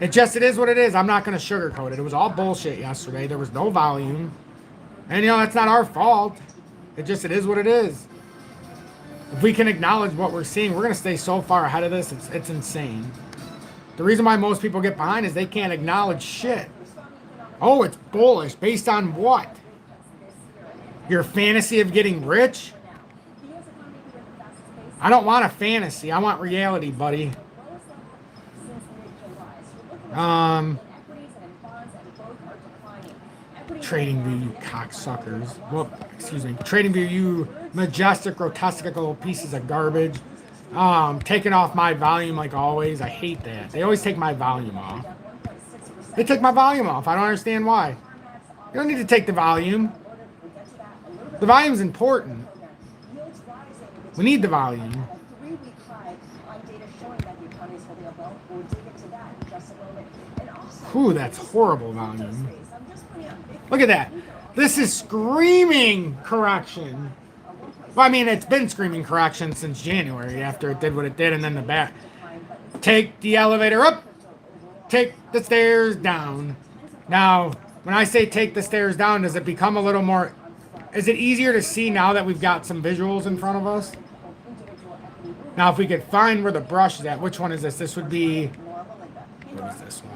It is what it is. I'm not going to sugarcoat it. It was all bullshit yesterday. There was no volume. And, you know, that's not our fault. It is what it is. If we can acknowledge what we're seeing, we're going to stay so far ahead of this, it's insane. The reason why most people get behind is they can't acknowledge shit. Oh, it's bullish. Based on what? Your fantasy of getting rich? I don't want a fantasy. I want reality, buddy. TradingView, you cocksuckers. Well, excuse me. TradingView, you majestic, groteskical pieces of garbage. Taking off my volume like always. I hate that. They always take my volume off. They take my volume off. I don't understand why. You don't need to take the volume. The volume's important. We need the volume. Whew, that's horrible volume. Look at that. This is screaming correction. Well, I mean, it's been screaming correction since January after it did what it did, and then the back. Take the elevator up. Take the stairs down. Now, when I say take the stairs down, does it become a little more... Is it easier to see now that we've got some visuals in front of us? Now, if we could find where the brush is at, which one is this? This would be... What is this one?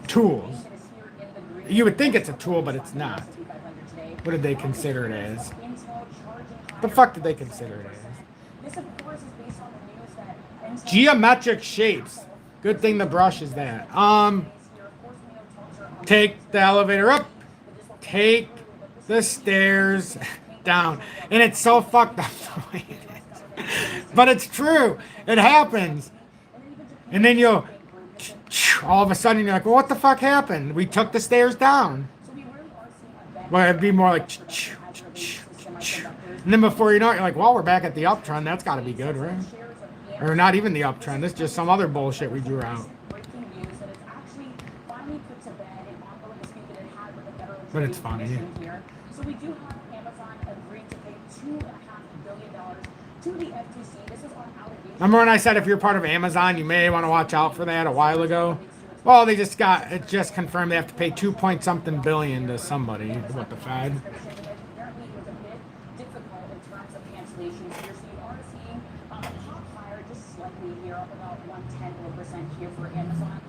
Tools. You would think it's a tool, but it's not. What did they consider it as? The fuck did they consider it as? Geometric shapes. Good thing the brush is that. Take the elevator up. Take the stairs down. And it's so fucked up the way it is. But it's true. It happens. And then you'll... All of a sudden you're like, well, what the fuck happened? We took the stairs down. Well, it'd be more like... And then before you know it, you're like, well, we're back at the uptrend. That's got to be good, right? Or not even the uptrend. This is just some other bullshit we drew out. But it's funny. So we do have Amazon agreed to pay $2.5 billion to the FTC. This is on out of date. Remember when I said if you're part of Amazon, you may want to watch out for that a while ago? Well, they just got it just confirmed they have to pay 2-point-something billion to somebody. What the Fed? Apparently, it was a bit difficult in terms of cancellations here. So you are seeing pop higher just slightly here, up about 0.1% here for Amazon.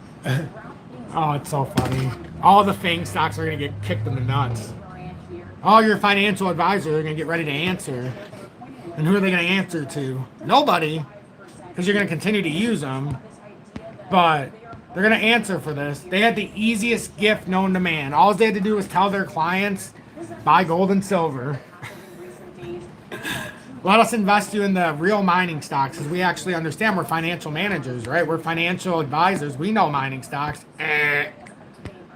Oh, it's so funny. All the FANG stocks are going to get kicked in the nuts. All your financial advisors are going to get ready to answer. And who are they going to answer to? Nobody. because you're going to continue to use them. But they're going to answer for this. They had the easiest gift known to man. All they had to do was tell their clients, buy gold and silver. Let us invest you in the real mining stocks, because we actually understand we're financial managers, right? We're financial advisors. We know mining stocks.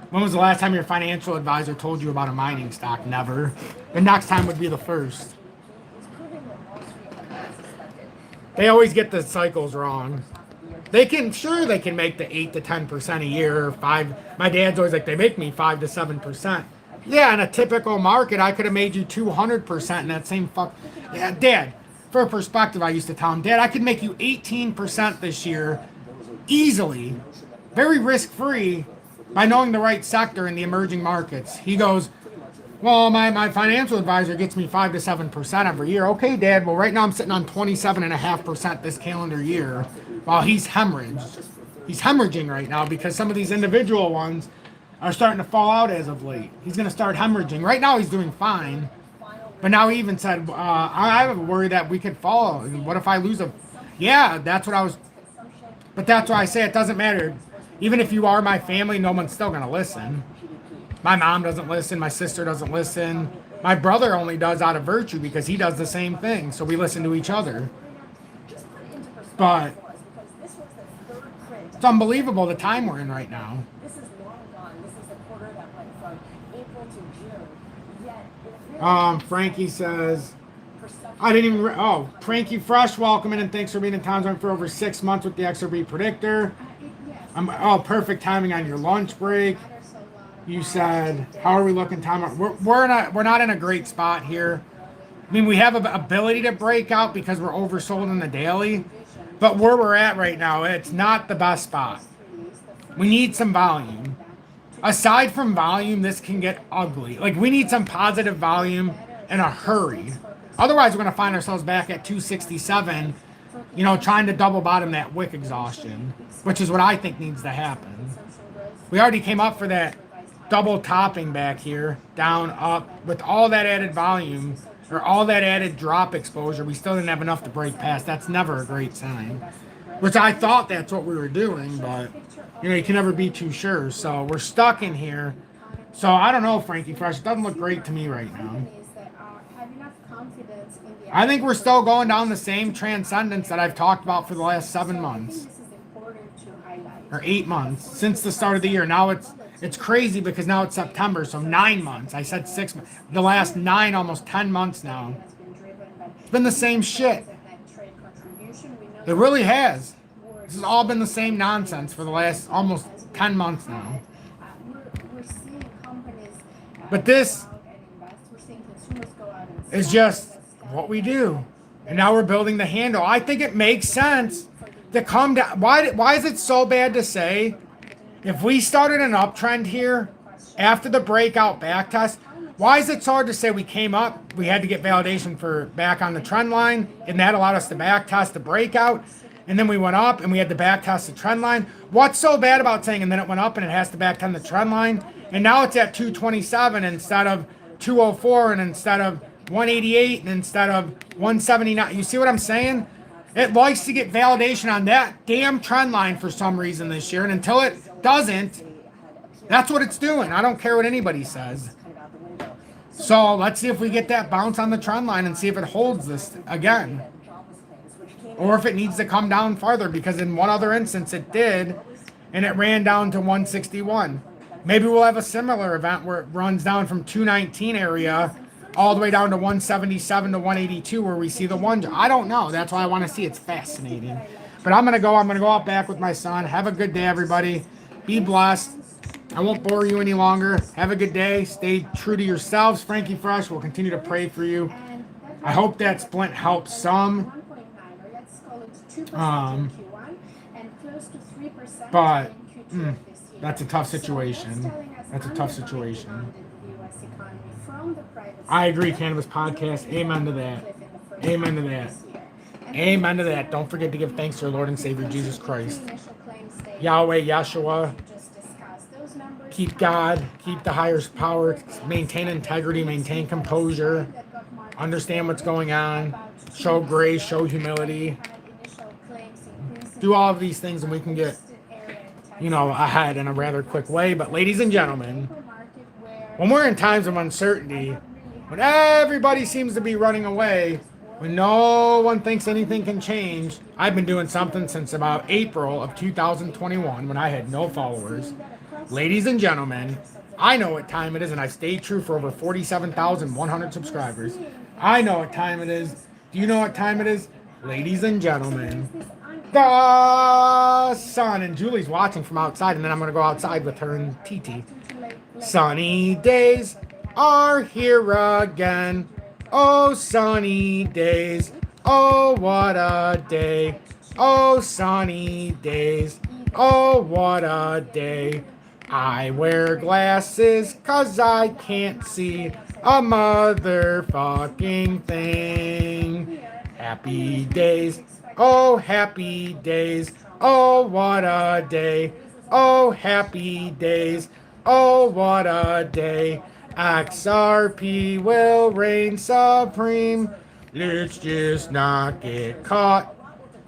When was the last time your financial advisor told you about a mining stock? Never. The next time would be the first. They always get the cycles wrong. They can make the 8 to 10% a year, or 5. My dad's always like, they make me 5 to 7%. Yeah, in a typical market, I could have made you 200% in that same Yeah, Dad, for perspective, I used to tell him, Dad, I could make you 18% this year easily, very risk-free, by knowing the right sector in the emerging markets. He goes, well, my financial advisor gets me 5 to 7% every year. Okay, Dad, well, right now I'm sitting on 27.5% this calendar year, while he's hemorrhaged. He's hemorrhaging right now because some of these individual ones are starting to fall out as of late. He's going to start hemorrhaging. Right now he's doing fine. But now he even said, I have a worry that we could fall. What if I lose a... Yeah, that's what I was... But that's why I say it doesn't matter. Even if you are my family, no one's still going to listen. My mom doesn't listen. My sister doesn't listen. My brother only does out of virtue because he does the same thing. So we listen to each other. But it's unbelievable the time we're in right now. This is long gone. This is the quarter that went from April to June. Yet, it really Frankie says, I didn't even, Frankie Fresh, welcome in and thanks for being in Town Zone for over 6 months with the XRB Predictor. Perfect timing on your lunch break. You said, how are we looking, Tom? We're not in a great spot here. I mean, we have an ability to break out because we're oversold in the daily, but where we're at right now, it's not the best spot. We need some volume. Aside from volume, this can get ugly. Like, we need some positive volume in a hurry. Otherwise, we're going to find ourselves back at 267, trying to double bottom that wick exhaustion, which is what I think needs to happen. We already came up for that double topping back here, down, up, with all that added volume, or all that added drop exposure. We still didn't have enough to break past. That's never a great sign. Which I thought that's what we were doing, but, you can never be too sure. So we're stuck in here. So I don't know, Frankie Fresh. It doesn't look great to me right now. I think we're still going down the same transcendence that I've talked about for the last 7 months. Or 8 months, since the start of the year. Now it's crazy because now it's September, so 9 months. I said 6 months. The last 9, almost 10 months now. It's been the same shit. It really has. This has all been the same nonsense for the last almost 10 months now. But this is just what we do. And now we're building the handle. I think it makes sense to come down. Why is it so bad to say, if we started an uptrend here after the breakout back test, why is it so hard to say we came up, we had to get validation for back on the trend line, and that allowed us to back test the breakout, and then we went up and we had to back test the trend line? What's so bad about saying, and then it went up and it has to back test the trend line, and now it's at 227 instead of 204, and instead of 188, and instead of 179? You see what I'm saying? It likes to get validation on that damn trend line for some reason this year, and until it doesn't, that's what it's doing. I don't care what anybody says. So let's see if we get that bounce on the trend line and see if it holds this again, or if it needs to come down farther, because in one other instance it did, and it ran down to 161. Maybe we'll have a similar event where it runs down from 219 area all the way down to 177 to 182 where we see the one. I don't know. That's why I want to see. It's fascinating. But I'm going to go out back with my son. Have a good day, everybody. Be blessed. I won't bore you any longer. Have a good day. Stay true to yourselves. Frankie Fresh will continue to pray for you. I hope that splint helps some. But that's a tough situation. That's a tough situation. I agree, Cannabis Podcast. Amen to that. Amen to that. Amen to that. Don't forget to give thanks to our Lord and Savior Jesus Christ. Yahweh, Yahshua. Keep God. Keep the highest power. Maintain integrity. Maintain composure. Understand what's going on. Show grace. Show humility. do all of these things and we can get, you know, ahead in a rather quick way. But ladies and gentlemen, when we're in times of uncertainty, when everybody seems to be running away, when no one thinks anything can change, I've been doing something since about April of 2021 when I had no followers. Ladies and gentlemen, I know what time it is, and I've stayed true for over 47,100 subscribers. I know what time it is. Do you know what time it is? Ladies and gentlemen, the sun. And Julie's watching from outside, and then I'm going to go outside with her and TT. Sunny days are here again. Oh, sunny days. Oh, what a day. Oh, sunny days. Oh, what a day. I wear glasses 'cause I can't see a motherfucking thing. Happy days. Oh, happy days. Oh, what a day. Oh, happy days. Oh, what a day. XRP will reign supreme. Let's just not get caught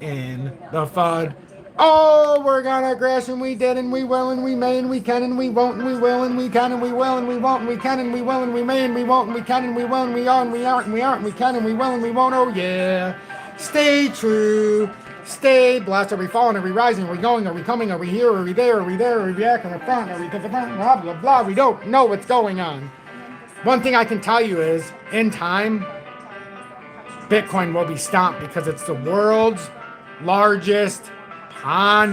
in the FUD. Oh, we're gonna crash and we did and we will and we may and we can and we won't and we will and we can and we will and we won't and we can and we will and we may and we won't and we can and we will and we are and we aren't and we aren't and we can and we will and we won't. Oh yeah. Stay true. Stay blessed. Are we falling? Are we rising? Are we going? Are we coming? Are we here? Are we there? Are we there? Are we back in the front? Are we to the front? Blah, blah, blah. We don't know what's going on. One thing I can tell you is, in time, Bitcoin will be stomped because it's the world's largest pond